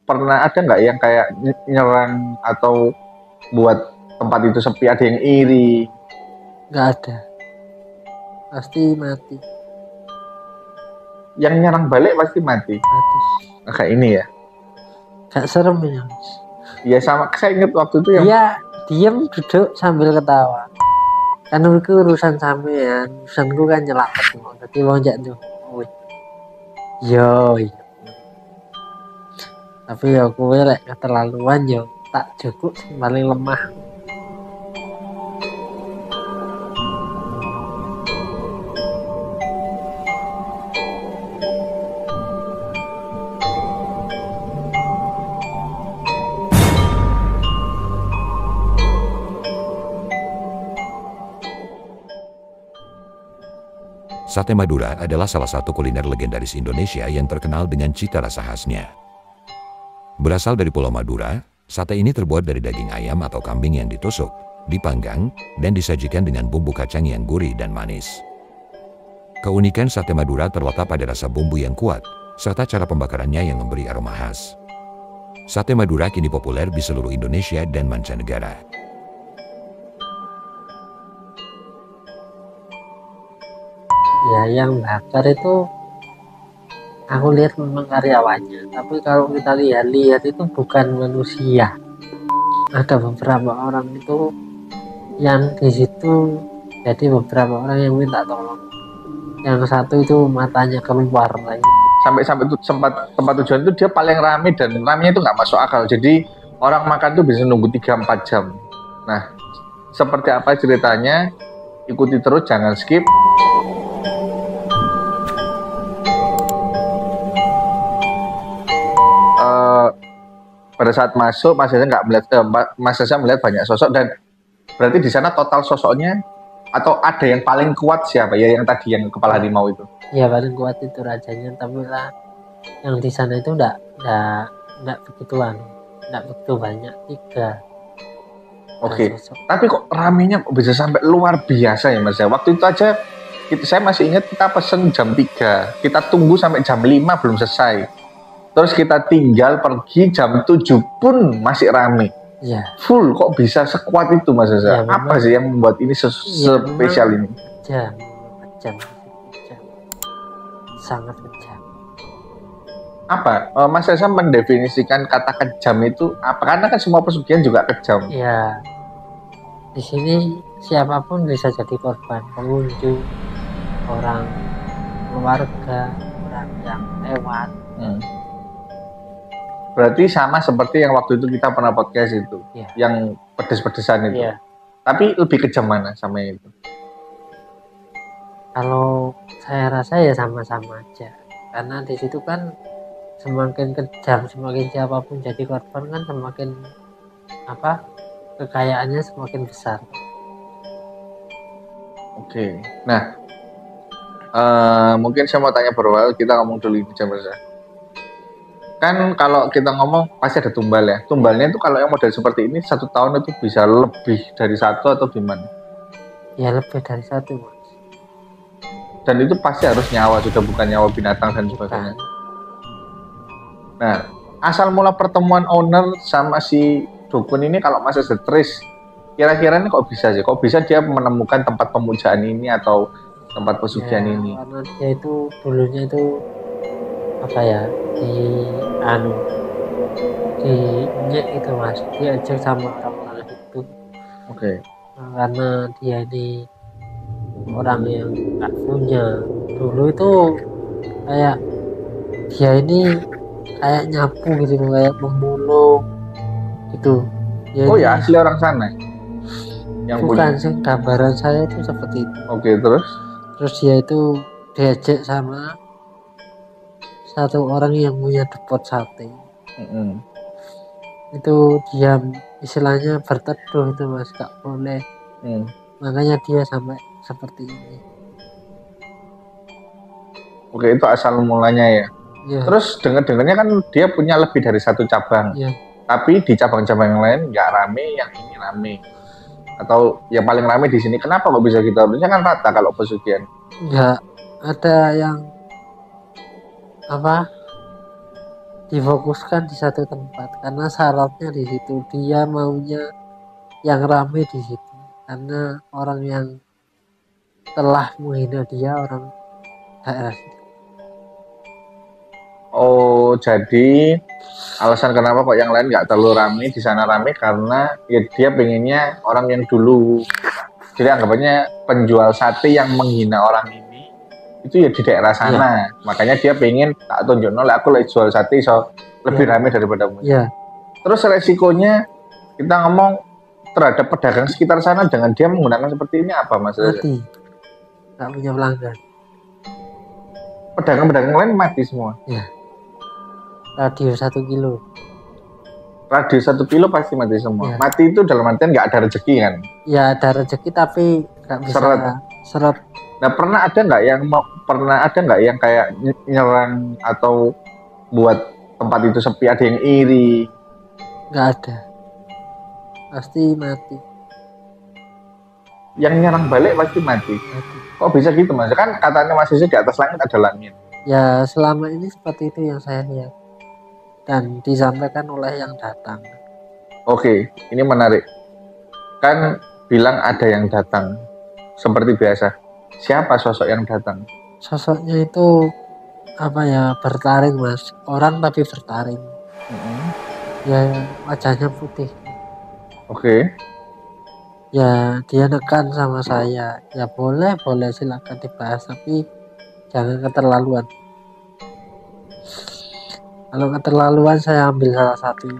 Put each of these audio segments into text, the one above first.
pernah ada nggak yang kayak nyerang atau buat tempat itu sepi, ada yang iri? Nggak ada, pasti mati. Yang nyerang balik pasti mati. Nah, kayak ini ya. Gak serem ya Mas. Ya sama, saya ingat waktu itu yang Dia diem duduk sambil ketawa. Kan itu urusan sampean, urusanku kan nyelakit mau. Jadi mau tuh. Yo, iya. Tapi ya kowe lek keterlaluan yo tak cukup paling lemah. Sate Madura adalah salah satu kuliner legendaris Indonesia yang terkenal dengan cita rasa khasnya. Berasal dari Pulau Madura, sate ini terbuat dari daging ayam atau kambing yang ditusuk, dipanggang, dan disajikan dengan bumbu kacang yang gurih dan manis. Keunikan sate Madura terletak pada rasa bumbu yang kuat, serta cara pembakarannya yang memberi aroma khas. Sate Madura kini populer di seluruh Indonesia dan mancanegara. Ya yang bakar itu aku lihat memang karyawannya, tapi kalau kita lihat itu bukan manusia. Ada beberapa orang itu yang di situ, jadi beberapa orang yang minta tolong. Yang satu itu matanya keluar lagi. sampai itu tempat tujuan itu dia paling rame dan ramenya itu nggak masuk akal. Jadi orang makan tuh bisa nunggu 3-4 jam. Nah, seperti apa ceritanya? Ikuti terus, jangan skip. Pada saat masuk, Mas Hasan nggak melihat, Mas Hasan melihat banyak sosok, dan berarti di sana total sosoknya atau ada yang paling kuat siapa ya, yang tadi yang kepala harimau itu? Ya paling kuat itu rajanya, tapi lah yang di sana itu enggak begituan, enggak begitu banyak, 3. Oke. Tapi kok ramenya kok bisa sampai luar biasa ya Mas ya? Waktu itu aja saya masih ingat kita pesen jam 3, kita tunggu sampai jam 5 belum selesai. Terus kita tinggal pergi jam 7 pun masih rame. Ya. Full, kok bisa sekuat itu Mas Zaza? Ya, apa sih yang membuat ini spesial ini? Kejam. Sangat kejam. Apa? Mas Zaza mendefinisikan kata kejam itu apa? Karena kan semua pesugihan juga kejam. Ya. Di sini siapapun bisa jadi korban, pengunjung, orang keluarga, orang yang lewat. Berarti sama seperti yang waktu itu kita pernah podcast itu, yang pedes-pedesan itu. Tapi lebih kejam mana sama itu? Kalau saya rasa ya sama-sama aja, karena di situ kan semakin kejam, semakin siapapun jadi korban kan semakin kekayaannya semakin besar. Oke. Nah, mungkin saya mau tanya berawal, kita ngomong dulu ini jam berapa? Kan kalau kita ngomong pasti ada tumbal ya. Tumbalnya itu kalau yang model seperti ini 1 tahun itu bisa lebih dari 1 atau gimana? Ya lebih dari 1 Mas. Dan itu pasti harus nyawa, sudah bukan nyawa binatang dan sebagainya. Nah, asal mula pertemuan owner sama si dukun ini kalau masih stres, kira-kira ini kok bisa sih? Kok bisa dia menemukan tempat pemujaan ini atau tempat pesugihan ini? Karena dia itu dulunya itu dinyek itu Mas, diajar sama orang-orang itu. Oke. Nah, karena dia ini orang yang nggak punya, dulu itu kayak dia ini kayak nyapu gitu, kayak memulung gitu. Ya asli orang sana? Yang bukan sih, gambaran saya itu seperti itu. Oke, terus dia itu diajak sama satu orang yang punya depot sate. Itu dia istilahnya berteduh itu Mas, gak boleh. Makanya dia sampai seperti ini. Oke, itu asal mulanya ya. Terus dengar-dengarnya kan dia punya lebih dari 1 cabang. Tapi di cabang-cabang yang lain nggak rame, yang ini rame. Atau yang paling rame di sini. Kenapa kok bisa gitu? Harusnya kan rata kalau pesugihan. Nggak ada yang difokuskan di satu tempat karena syaratnya di situ, dia maunya yang rame di situ karena orang yang telah menghina dia orang daerah situ. Oh, jadi alasan kenapa kok yang lain nggak terlalu rame, di sana rame karena ya dia pengennya orang yang dulu. Jadi anggapannya penjual sate yang menghina orang ini itu ya di daerah sana. Makanya dia pengen tak tunjuk nol, aku lagi jual sate so lebih rame daripada kamu. Iya. Terus resikonya kita ngomong terhadap pedagang sekitar sana dengan dia menggunakan seperti ini apa Mas? Mati. Nggak punya pelanggan. Pedagang-pedagang lain mati semua. Ya. Radio 1 kilo. Radio 1 kilo pasti mati semua. Ya. Mati itu dalam artian nggak ada rezeki kan? Ya ada rezeki tapi nggak bisa seret. Nah pernah ada nggak yang kayak nyerang atau buat tempat itu sepi, ada yang iri? Nggak ada. Pasti mati. Yang nyerang balik pasti mati. Kok bisa gitu Mas? Kan katanya Mas Yusuf di atas langit ada langit. Ya selama ini seperti itu yang saya lihat dan disampaikan oleh yang datang. Oke, ini menarik. Kan bilang ada yang datang. Seperti biasa. Siapa sosok yang datang? Sosoknya itu apa ya, bertaring Mas. Orang tapi bertaring. Ya wajahnya putih. Oke. Ya dia nekan sama saya. Ya boleh silakan dibahas tapi jangan keterlaluan. Kalau keterlaluan saya ambil salah satu.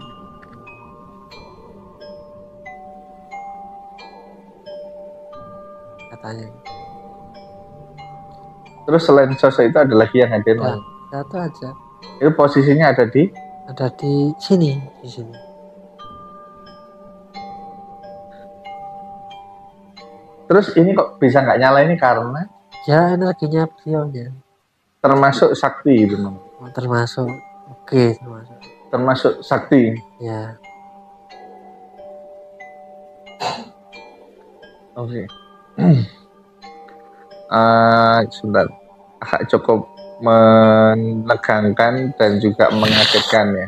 Katanya. Terus selain sosok itu ada lagi yang hadir? Ya, satu aja. Itu posisinya ada di sini, di sini. Terus ini kok bisa nggak nyala ini karena? Ya energinya beliaunya. Termasuk sakti itu Mam. Termasuk. Oke, termasuk sakti. Ya. Oke. Sebentar. Cukup menegangkan dan juga mengagetkan ya.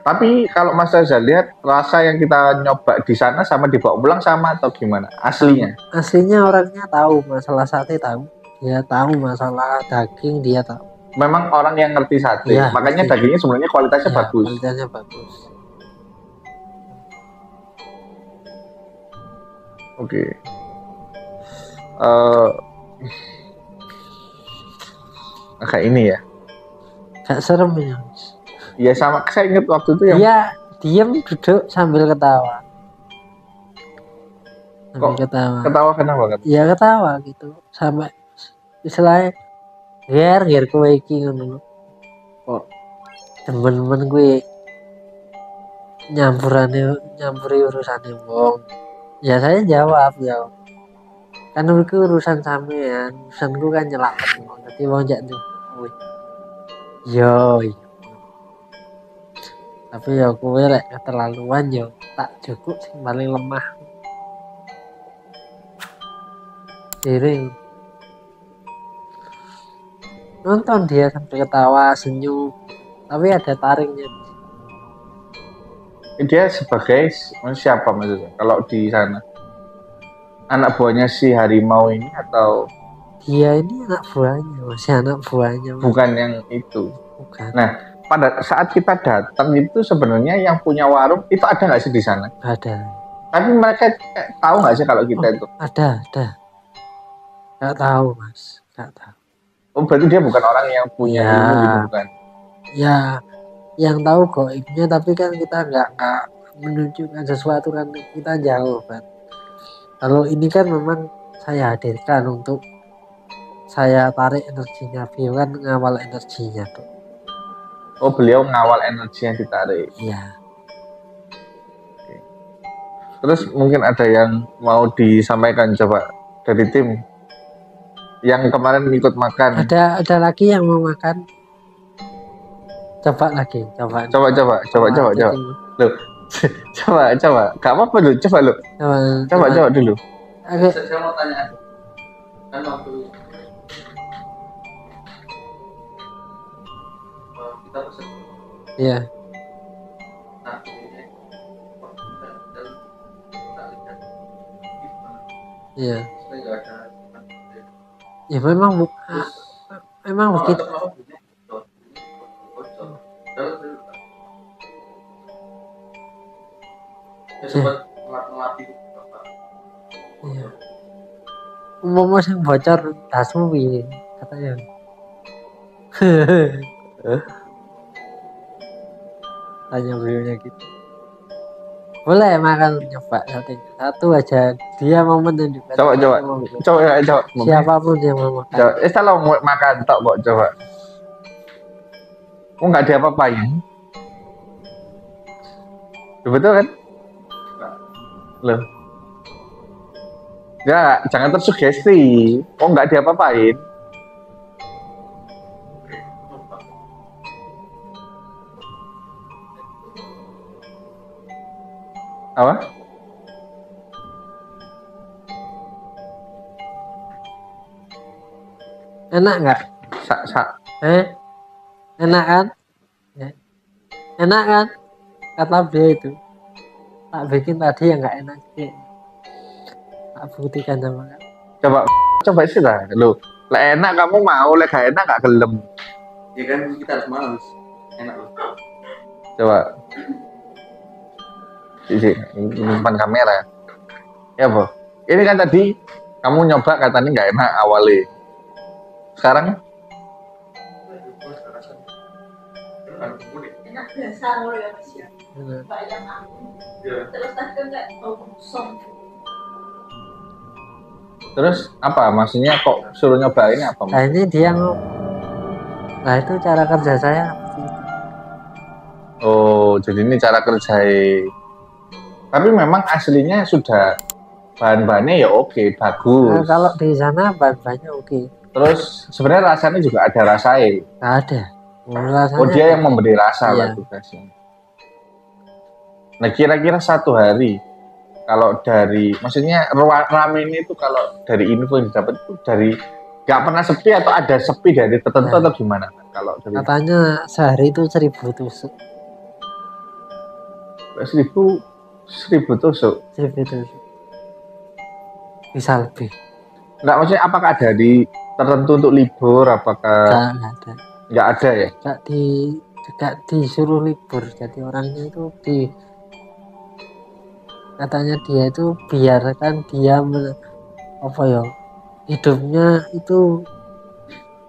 Tapi kalau Mas Reza lihat rasa yang kita nyoba di sana sama dibawa pulang sama atau gimana? Aslinya? Aslinya orangnya tahu masalah sate, tahu. Dia tahu masalah daging, dia tahu. Memang orang yang ngerti sate, ya, makanya dagingnya sebenarnya kualitasnya ya, bagus. Kualitasnya bagus. Oke. Agak ini ya. Gak serem ya. Ya sama, saya ingat waktu itu yang dia diam duduk sambil ketawa. Ketawa kenapa kan? Ya ketawa gitu. Sampai istilahnya ger kowe iki ngono. Kok temen-temen gue nyampuri urusane wong. Ya saya jawab ya. Kan itu urusan sampean, urusanku kan nyelamet wong. Dadi wong jak duwe. Yo. Tapi ya kowe lek keterlaluan yo tak cukup sing paling lemah. Siring. Nonton dia sampai ketawa, senyum. Tapi ada taringnya. Dia sebagai siapa maksudnya? Kalau di sana anak buahnya si harimau ini atau dia ini anak buahnya, masih anak buahnya. Bukan yang itu. Bukan. Nah, pada saat kita datang itu sebenarnya yang punya warung itu ada nggak sih di sana? Ada. Tapi mereka tahu nggak sih kalau kita itu? Ada. Nggak tahu Mas, nggak tahu. Oh berarti dia bukan orang yang punya ilmu gitu bukan? Ya, yang tahu goibnya tapi kan kita nggak menunjukkan sesuatu kan, kita jauh kan. Kalau ini kan memang saya hadirkan untuk saya tarik energinya, beliau kan ngawal energinya tuh. Oh beliau ngawal energi yang ditarik. Iya. Oke. Terus mungkin ada yang mau disampaikan coba dari tim yang kemarin ikut makan. Ada lagi yang mau makan? Coba lagi, coba. Loh, coba. Gak apa-apa lu, coba lu. Coba dulu. Oke. Saya mau tanya. Kan waktu Iya. Iya. Ya memang begitu. Iya. Umumnya yang bocor dasmu piye katanya. Tanya beliaunya gitu. Boleh makan nyoba satu aja, dia mau menunjukkan. Coba. Siapapun yang mau makan. Coba. Kalau mau makan tok kok coba. Oh nggak diapa-apain. Betul kan? Loh. Ya, jangan tersugesti. Oh nggak diapa-apain. Apa? Enak nggak? Enak kan? Ya. Enak kan? Kata dia itu. Tak bikin tadi yang nggak enak sih. Tak buktikan sama kan. Coba sih lah. Lo, enak kamu mau, gak enak gak gelem. Ya kan kita harus males. Enak loh. Coba. Sini, depan kamera. Ya, Bu. Ini kan tadi kamu nyoba katanya nggak enak awalnya. Sekarang enak biasa loh ya Mas ya. Mbak yang aku. Terus tadi kan kayak kosong. terus apa? Maksudnya kok suruh nyobain apa? Nah ini dia ngomong. Nah itu cara kerja saya. Oh, jadi ini cara kerja. Tapi memang aslinya sudah bahan-bahannya ya oke, bagus. Nah, kalau di sana bahan-bahannya oke. Terus sebenarnya rasanya juga ada rasanya. Nggak ada. Rasanya Oh dia yang memberi rasa lah iya. tugasnya. Nah kira-kira satu hari kalau dari, maksudnya ramen itu kalau dari info yang didapat itu dari nggak pernah sepi atau ada sepi dari tertentu atau gimana? Kalau dari katanya sehari itu 1.000 tusuk. 1.000 tusuk. 1.000 tusuk. Bisa lebih. Nggak, maksudnya apakah ada di tertentu untuk libur? Apakah Nggak ada. nggak ada ya? Nggak disuruh libur. Jadi orangnya itu katanya dia itu biarkan dia hidupnya itu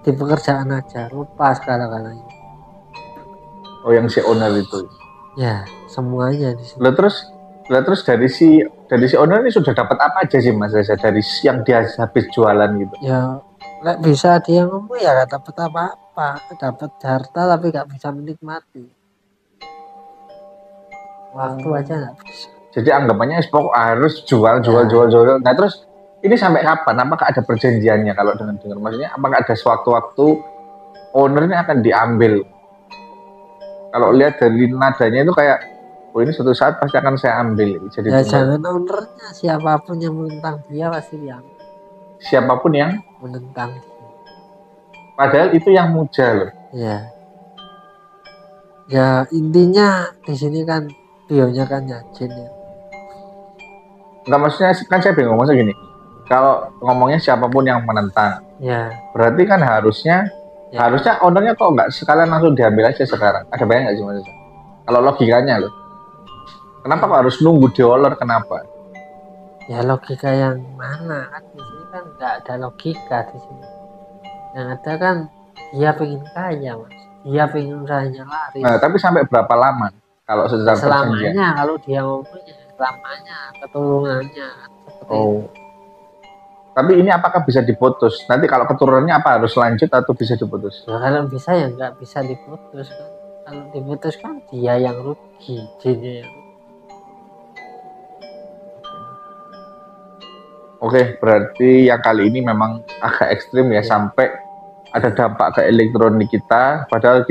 di pekerjaan aja, lepas kala-kalanya. Oh yang si owner itu. Ya semuanya di sini. Lah terus dari si owner ini sudah dapat apa aja sih Mas Reza dari yang dia habis jualan gitu? Ya nggak bisa dia ngomong ya nggak dapat apa-apa, dapat harta tapi nggak bisa menikmati. Waktu aja nggak bisa. Jadi anggapannya pokok harus jual. Nah terus ini sampai kapan? Apakah ada perjanjiannya kalau dengan maksudnya apakah ada sewaktu-waktu ownernya akan diambil? Kalau lihat dari nadanya itu kayak, oh ini suatu saat pasti akan saya ambil. Jadi ya jangan ownernya, siapapun yang menentang dia pasti diambil. Siapapun yang menentang dia. Padahal itu yang muja loh. Ya. Ya intinya di sini kan bionya kan Yajin ya. Enggak, maksudnya kan saya bingung maksudnya gini. Kalau ngomongnya siapapun yang menentang, ya berarti kan harusnya ownernya kok nggak sekalian langsung diambil aja sekarang. Ada banyak nggak sih maksudnya? Kalau logikanya loh. Kenapa kok harus nunggu diolor? Kenapa? Ya logika yang mana kan di sini kan nggak ada logika di sini. Yang ada kan dia pengen kaya Mas. Dia pengen usahanya laris. Nah tapi sampai berapa lama? Kalau secara perjanjian? Selamanya kalau dia ngomongnya selamanya keturunannya. Oh. Tapi ini apakah bisa diputus? Nanti kalau keturunannya apa harus lanjut atau bisa diputus? Ya kalau bisa ya nggak bisa diputus kan. Kalau diputus kan dia yang rugi, jinnya yang rugi. Oke, berarti yang kali ini memang agak ekstrim ya, sampai ada dampak ke elektronik kita. Padahal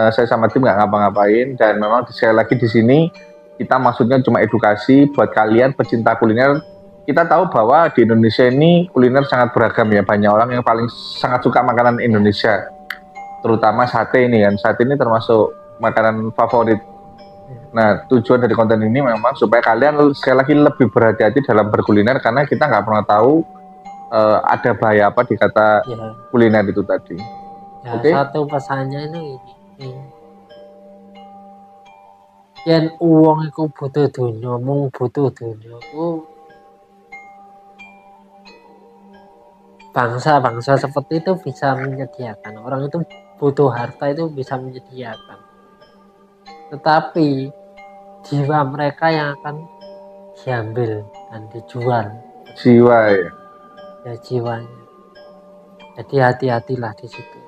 saya sama tim nggak ngapa-ngapain, dan memang sekali lagi di sini kita maksudnya cuma edukasi buat kalian pecinta kuliner. Kita tahu bahwa di Indonesia ini kuliner sangat beragam ya, banyak orang yang paling sangat suka makanan Indonesia. terutama sate ini kan. Sate ini termasuk makanan favorit. Nah, tujuan dari konten ini memang supaya kalian sekali lagi lebih berhati-hati dalam berkuliner karena kita nggak pernah tahu ada bahaya apa di kata Ya, kuliner itu tadi. ya Oke. satu pesannya ini yen uang iku butuh dunia, mung butuh dunia iku bangsa-bangsa seperti itu bisa menyediakan, orang itu butuh harta itu bisa menyediakan, tetapi jiwa mereka yang akan diambil dan dijual, Jiwa ya. ya jiwanya. Jadi hati-hatilah di situ.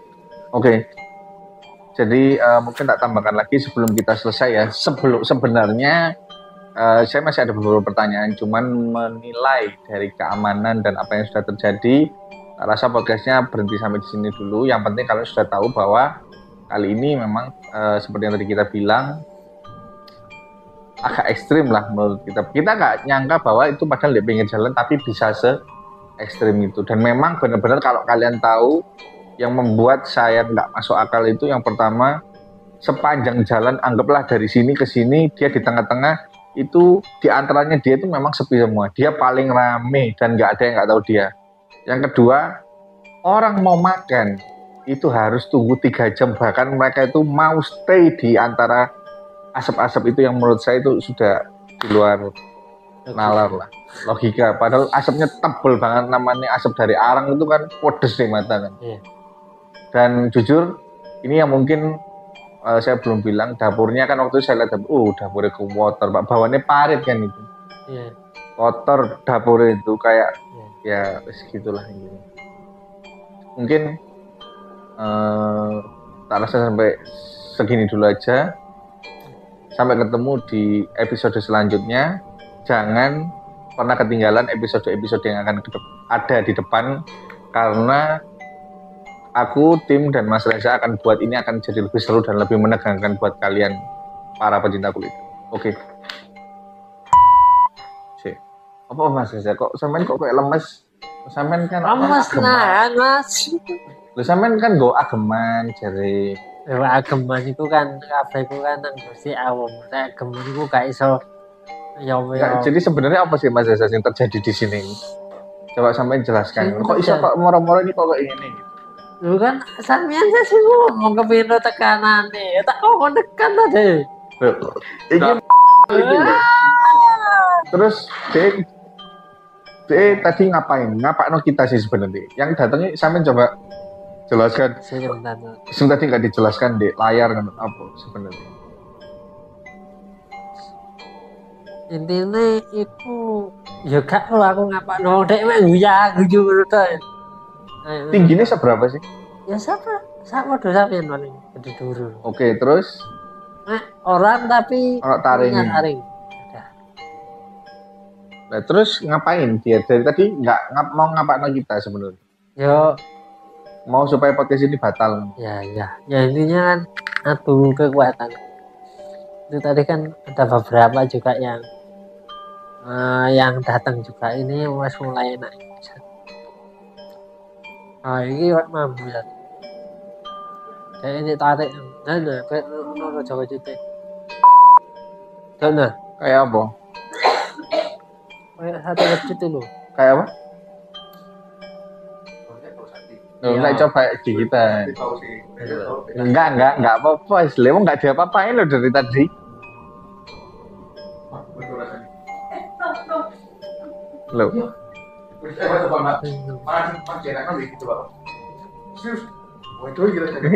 Oke. Jadi mungkin tak tambahkan lagi sebelum kita selesai ya. Sebenarnya saya masih ada beberapa pertanyaan, cuman menilai dari keamanan dan apa yang sudah terjadi, rasa podcastnya berhenti sampai di sini dulu. Yang penting kalian sudah tahu bahwa kali ini memang seperti yang tadi kita bilang agak ekstrim lah menurut kita. Kita nggak nyangka bahwa itu padahal di pinggir jalan tapi bisa se-ekstrim itu. Dan memang benar-benar kalau kalian tahu yang membuat saya nggak masuk akal itu yang pertama, sepanjang jalan anggaplah dari sini ke sini dia di tengah-tengah itu di antaranya dia itu memang sepi semua. Dia paling rame dan nggak ada yang nggak tahu dia. Yang kedua, orang mau makan itu harus tunggu 3 jam, bahkan mereka itu mau stay di antara asap-asap itu yang menurut saya itu sudah di luar nalar lah, logika. Padahal asapnya tebel banget, namanya asap dari arang itu kan pedes di mata kan. Iya. Dan jujur ini yang mungkin saya belum bilang, dapurnya kan waktu itu saya lihat dapurnya kotor pak, bawaannya parit kan itu. Iya. Kotor dapurnya itu kayak Iya. ya segitulah ini. Mungkin tak rasa sampai segini dulu aja. Sampai ketemu di episode selanjutnya. Jangan pernah ketinggalan episode-episode yang akan ada di depan, karena aku, tim, dan Mas Reza akan buat ini akan jadi lebih seru dan lebih menegangkan buat kalian para pecinta kulit. Oke. Apa Mas Reza? Kok sampean kok kayak lemes? Sampean kan Lemes nah, Mas. Lu sampean kan go ageman jare. Ya ageman iku kan kabeh iku kan nang Gusti Allah. Nek ageman iku gak iso ya Jadi sebenarnya apa sih Mas Reza yang terjadi di sini? Coba sampean jelaskan. Kok iso kok moro-moro ini kok kayak gini gitu? Lu kan sampean sih ngomong kepiro tekanane. Ya tak kok tekan tadi. Iki terus tadi ngapain? Ngapakno kita sih sebenarnya? Yang datangnya sampean coba jelaskan. Sebentar tadi nggak dijelaskan di layar kan apa sebenarnya? Intinya itu ya gak lo aku ngapakno dek mek guyu ngono to. Tingginya seberapa sih? Ya sama do sampean paling gede dulu. Oke, terus orang tapi orang taringnya. taring. Nah, terus ngapain dia? Dari tadi mau ngapakno kita sebenarnya? Yo mau supaya podcast ini batal. Ya intinya kan adu kekuatan. Itu tadi kan ada beberapa juga yang datang juga, ini mulai enak. Ini mampu ya. Kayak ini tarik, kayak nono Jawa Cite. Nah, kayak apa? Kayak sate kecil itu. Kayak apa? Iya. Nggak coba gigitan. Enggak apa-apa. Istilahnya nggak diapa-apain loh dari tadi. Loh.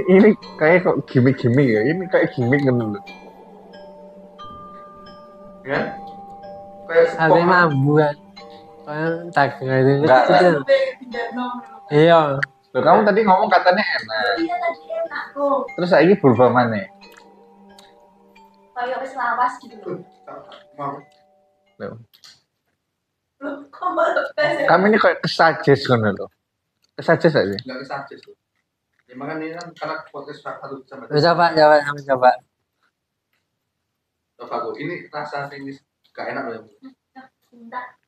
Ini kayak kok gimmick ya. Ini kayak gimmick kan dulu. Ya? Sate mambu kan. Kayak dagang itu. Iya. Loh, kamu tadi ngomong katanya enak. Iya tadi enak kok. Terus ini berubah mana? Kayak wis lawas gitu loh. Loh. Loh, kok malah tes? Kami ini kayak kesajes kan loh. Kesajes aja. Enggak kesajes loh. Ya makanya ini kan karena podcast satu sama. Coba. Coba kok ini rasa ini gak enak loh. Enggak.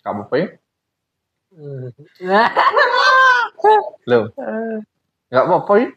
Kamu apa ya? Loh, nggak apa-apa ya?